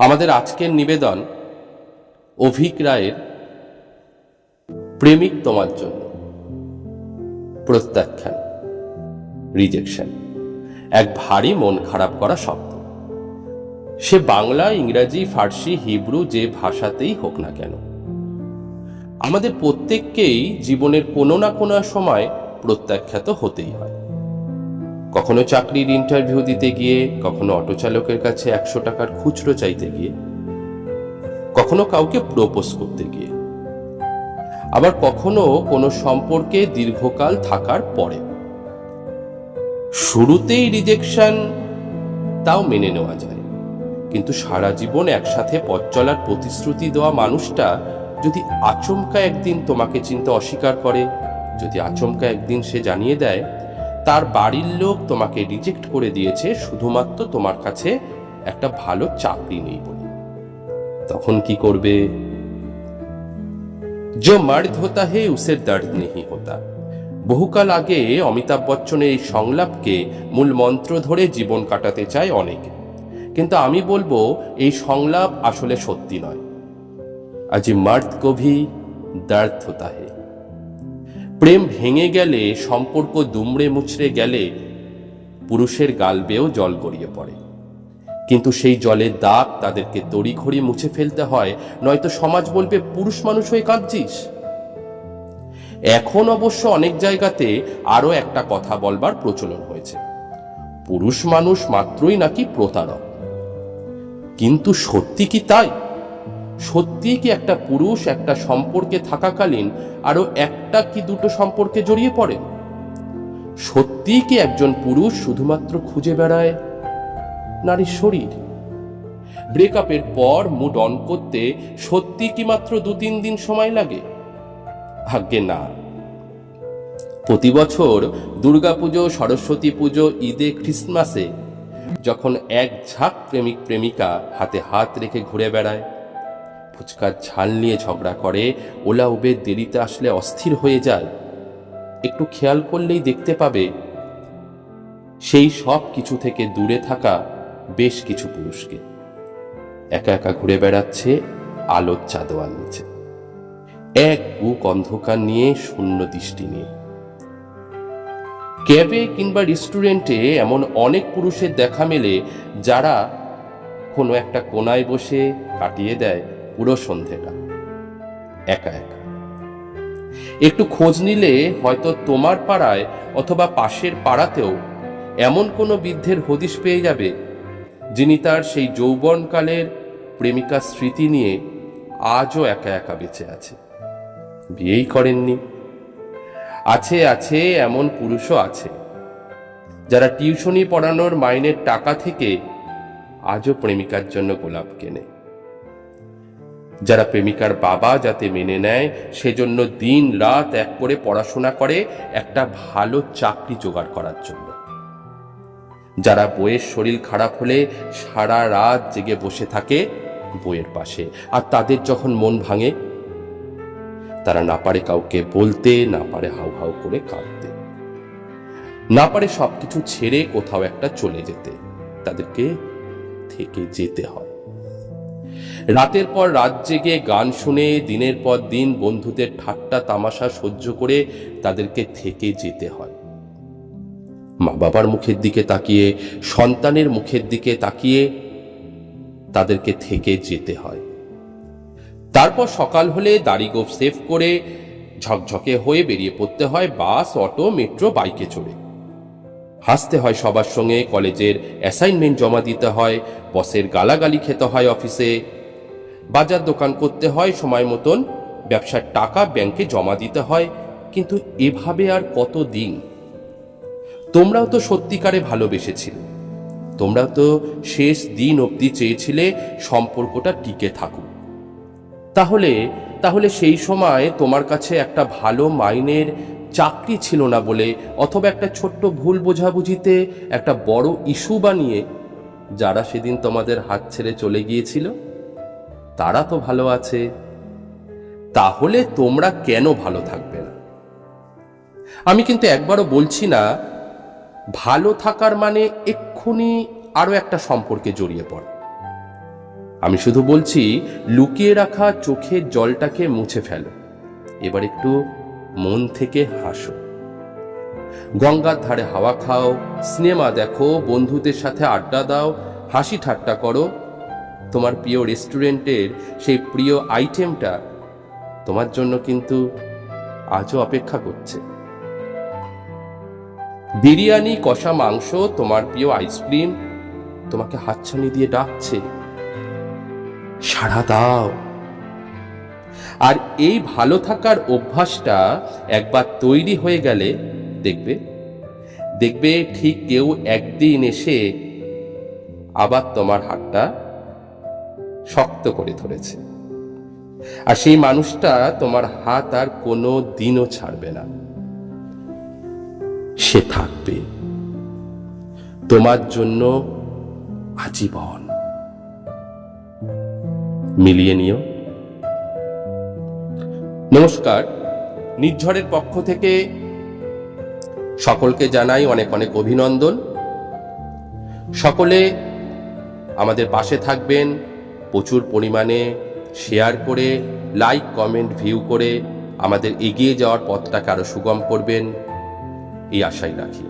আমাদের আজকের নিবেদন অভিক রায়ের প্রেমিক তোমার জন্য। প্রত্যাখ্যান, রিজেকশন এক ভারী মন খারাপ করা শব্দ। সে বাংলা, ইংরাজি, ফার্সি, হিব্রু যে ভাষাতেই হোক না কেন, আমাদের প্রত্যেককেই জীবনের কোনো না কোনো সময় প্রত্যাখ্যাত হতেই হয়। কখনো চাকরির ইন্টারভিউ দিতে গিয়ে, কখনো অটো চালকের কাছে 100 টাকার খুচরো চাইতে গিয়ে, কখনো কাউকে প্রপোজ করতে গিয়ে, আবার কখনো কোনো সম্পর্কে দীর্ঘকাল থাকার পরে। শুরুতেই রিজেকশন তাও মেনে নেওয়া যায়, কিন্তু সারা জীবন একসাথে পথ চলার প্রতিশ্রুতি দেওয়া মানুষটা যদি আচমকা একদিন তোমাকে চিনতে অস্বীকার করে, যদি আচমকা একদিন সে জানিয়ে দেয় তার বাড়ির লোক তোমাকে রিজেক্ট করে দিয়েছে শুধুমাত্র তোমার কাছে একটা ভালো চাকরি নেই বলে, তখন কি করবে? जो मर्द होता है उसे दर्द नहीं होता। বহুকাল আগে অমিতাভ বচ্চনের এই সংলাপকে মূল মন্ত্র ধরে জীবন কাটাতে চায় অনেকে, কিন্তু আমি বলবো এই সংলাপ আসলে সত্যি নয়। আজ মর্দ কো ভি দর্দ হোতা হে। প্রেম ভেঙে গেলে, সম্পর্ক দুমড়ে মুচড়ে গেলে পুরুষের গাল বেয়েও জল গড়িয়ে পড়ে, কিন্তু সেই জলের দাগ তাদেরকে তড়িঘড়ি মুছে ফেলতে হয়, নয়তো সমাজ বলবে পুরুষ মানুষ হয়ে কাঁদছিস। এখন অবশ্য অনেক জায়গাতে আরো একটা কথা বলবার প্রচলন হয়েছে, পুরুষ মানুষ মাত্রই নাকি প্রতারক। কিন্তু সত্যি কি তাই? সত্যি কি একটা পুরুষ একটা সম্পর্কে থাকাকালীন আরো একটা কি দুটো সম্পর্কে জড়িয়ে পড়ে? সত্যি কি একজন পুরুষ শুধুমাত্র খুঁজে বেড়ায় নারীর শরীর? ব্রেকআপের পর মুড অন করতে সত্যি কি মাত্র 2-3 দিন সময় লাগে? ভাগ্যে না। প্রতি বছর দুর্গাপুজো, সরস্বতী পুজো, ঈদে, ক্রিসমাসে যখন এক ঝাঁক প্রেমিক প্রেমিকা হাতে হাত রেখে ঘুরে বেড়ায়, ফুচকার ঝাল নিয়ে ঝগড়া করে, ওলা উবের দেরিতে আসলে অস্থির হয়ে যায়, একটু খেয়াল করলেই দেখতে পাবে সেই সব কিছু থেকে দূরে থাকা বেশ কিছু পুরুষকে একা একা ঘুরে বেড়াচ্ছে আলোর চাদোয়ার নিচে, এক বুক অন্ধকার নিয়ে, শূন্য দৃষ্টি নিয়ে। ক্যাবে কিংবা রেস্টুরেন্টে এমন অনেক পুরুষের দেখা মেলে যারা কোনো একটা কোনায় বসে কাটিয়ে দেয় পুরো সন্ধেটা একা একা। একটু খোঁজ নিলে হয়তো তোমার পাড়ায় অথবা পাশের পাড়াতেও এমন কোনো বৃদ্ধের হদিশ পেয়ে যাবে যিনি তার সেই যৌবনকালের প্রেমিকার স্মৃতি নিয়ে আজও একা একা বেঁচে আছে, বিয়েই করেননি। আছে আছে এমন পুরুষও আছে যারা টিউশনি পড়ানোর মাইনের টাকা থেকে আজও প্রেমিকার জন্য গোলাপ কেনে, যারা প্রেমিকার বাবা যাতে মেনে নেয় সেজন্য দিন রাত এক করে পড়াশোনা করে একটা ভালো চাকরি জোগাড় করার জন্য, যারা বইয়ের শরীর খারাপ হলে সারা রাত জেগে বসে থাকে বইয়ের পাশে, আর তাদের যখন মন ভাঙে তারা না পারে কাউকে বলতে, না পারে হাউ হাউ করে কাঁদতে, না পারে সবকিছু ছেড়ে কোথাও একটা চলে যেতে, তাদেরকে থেকে যেতে হয়। রাতের পর রাত জেগে গান শুনে, দিনের পর দিন বন্ধুদের ঠাট্টা তামাশা সহ্য করে তাদেরকে থেকে যেতে হয়। মা বাবার মুখের দিকে তাকিয়ে, সন্তানের মুখের দিকে তাকিয়ে তাদেরকে থেকে যেতে হয়। তারপর সকাল হলে দাড়ি গোঁফ সেভ করে ঝকঝকে হয়ে বেরিয়ে পড়তে হয় বাস, অটো, মেট্রো, বাইকে চড়ে। হাসতে হয় সবার সঙ্গে, কলেজের অ্যাসাইনমেন্ট জমা দিতে হয়, বসের গালাগালি খেতে হয় অফিসে, বাজার দোকান করতে হয় সময় মতন, ব্যবসার টাকা ব্যাংকে জমা দিতে হয়। কিন্তু এভাবে আর কত দিন? তোমরাও তো সত্যিকারে ভালোবেসেছিলে, তোমরাও তো শেষ দিন অবধি চেয়েছিলে সম্পর্কটা টিকে থাকুক। তাহলে সেই সময় তোমার কাছে একটা ভালো মাইনের চাকরি ছিল না বলে, অথবা একটা ছোট্ট ভুল বোঝাবুঝিতে একটা বড় ইস্যু বানিয়ে যারা সেদিন তোমাদের হাত ছেড়ে চলে গিয়েছিল তারা তো ভালো আছে, তাহলে তোমরা কেন ভালো থাকবে না? আমি কিন্তু একবারও বলছি না ভালো থাকার মানে এক্ষুনি আরো একটা সম্পর্কে জড়িয়ে পড়া। আমি শুধু বলছি, লুকিয়ে রাখা চোখের জলটাকে মুছে ফেলো। এবার একটু মন থেকে হাসো। গঙ্গার ধারে হাওয়া খাও, সিনেমা দেখো, বন্ধুদের সাথে আড্ডা দাও, হাসি ঠাট্টা করো। তোমার প্রিয় রেস্টুরেন্টের সেই প্রিয় আইটেমটা তোমার জন্য কিন্তু আজও অপেক্ষা করছে। বিরিয়ানি, কষা মাংস, তোমার প্রিয় আইসক্রিম তোমাকে হাতছানি দিয়ে ডাকছে, সাড়া দাও। আর এই ভালো থাকার অভ্যাসটা একবার তৈরি হয়ে গেলে দেখবে ঠিক কেউ একদিন এসে আবার তোমার হাতটা শক্ত করে ধরেছে। আর সেই মানুষটা তোমার হাত আর কোনো দিনও ছাড়বে না। সে থাকবে তোমার জন্য আজীবন। মিলিয়ে নিও। নমস্কার, নির্ঝরের পক্ষ থেকে সকলকে জানাই অনেক অনেক অভিনন্দন। সকলে আমাদের পাশে থাকবেন, প্রচুর পরিমাণে শেয়ার করে, লাইক, কমেন্ট, ভিউ করে আমাদের এগিয়ে যাওয়ার পথটাকে আরো সুগম করবেন, এই আশাই রাখি।